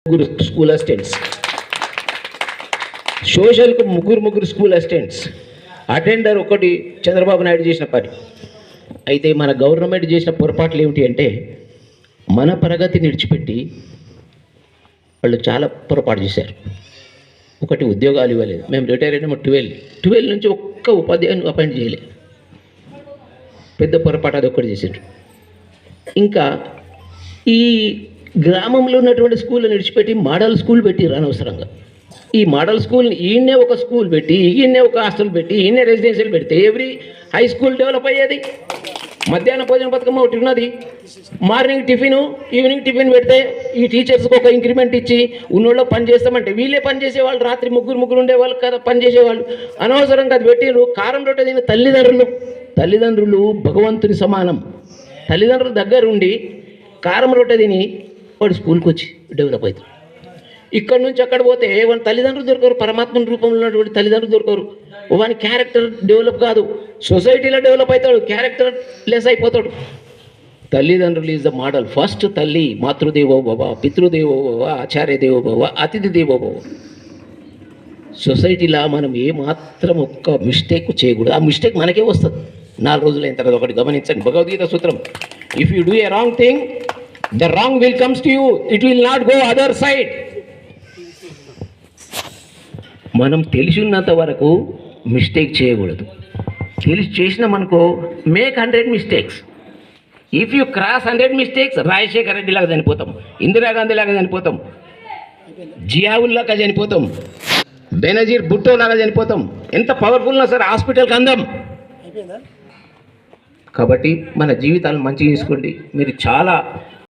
School assistants, సోషల్కు ముగ్గురు school assistants, attender ఒకటి చంద్రబాబు నాయుడు చేసిన పని. అయితే మన గవర్నమెంట్ చేసిన పొరపాట్లు ఏమిటి అంటే మన ప్రగతిని విడిచిపెట్టి వాళ్ళు చాలా పొరపాటు చేశారు. ఒకటి, ఉద్యోగాలు ఇవ్వలేదు. మేము రిటైర్ అయినా 12 నుంచి ఒక్క ఉపాధ్యాయుని అపాయింట్ చేయలేదు. పెద్ద పొరపాటు అది ఒక్కటి చేశారు. ఇంకా ఈ గ్రామంలో ఉన్నటువంటి స్కూళ్ళని విడిచిపెట్టి మోడల్ స్కూల్ పెట్టిరు అనవసరంగా. ఈ మోడల్ స్కూల్ని ఈయన్నే ఒక స్కూల్ పెట్టి, ఈయన్నే ఒక హాస్టల్ పెట్టి, ఈయన్నే రెసిడెన్షియల్ పెడితే ఎవ్రీ హై స్కూల్ డెవలప్ అయ్యేది. మధ్యాహ్న భోజన పథకం ఒకటి ఉన్నది. మార్నింగ్ టిఫిన్, ఈవినింగ్ టిఫిన్ పెడితే ఈ టీచర్స్కి ఒక ఇంక్రిమెంట్ ఇచ్చి ఉన్నోళ్ళు పని చేస్తామంటే వీళ్ళే పని చేసేవాళ్ళు. రాత్రి ముగ్గురు ఉండేవాళ్ళు కదా పని చేసేవాళ్ళు. అనవసరంగా అది పెట్టిరు. కారం రొట్టె తిన్న తల్లిదండ్రులు భగవంతుని సమానం. తల్లిదండ్రుల దగ్గర ఉండి కారం రొట్టె తిని వాడు స్కూల్కి వచ్చి డెవలప్ అవుతాడు. ఇక్కడ నుంచి అక్కడ పోతే వాడి తల్లిదండ్రులు దొరకరు. పరమాత్మ రూపంలో ఉన్నటువంటి తల్లిదండ్రులు దొరకరు. వాని క్యారెక్టర్ డెవలప్ కాదు. సొసైటీలో డెవలప్ అవుతాడు, క్యారెక్టర్ లెస్ అయిపోతాడు. తల్లిదండ్రులు ఈజ్ ద మోడల్. ఫస్ట్ తల్లి మాతృదేవో భవ, పితృదేవో భవ, ఆచార్య దేవో భవ, అతిథి దేవో భవ. సొసైటీలో మనం ఏమాత్రం ఒక్క మిస్టేక్ చేయకూడదు. ఆ మిస్టేక్ మనకే వస్తుంది 4 రోజులు అయిన తర్వాత. ఒకటి గమనించండి, భగవద్గీత సూత్రం, if you do a wrong thing the wrong will comes to you, it will not go other side. మనం తెలిసి ఉన్నంత వరకు మిస్టేక్ చేయకూడదు. తెలిసి చేసినామనుకో make 100 mistakes. If you cross 100 mistakes Rajasekhara Reddy లాగా చనిపోతాం, ఇందిరాగాంధీ లాగా చనిపోతాం, జియావుల్లాగా చనిపోతాం, బెనజీర్ భుట్టో లాగా చనిపోతాం. ఎంత పవర్ఫుల్ ఉన్నా సరే హాస్పిటల్కి అందం. కాబట్టి మన జీవితాలను మంచిగా తీసుకోండి. మీరు చాలా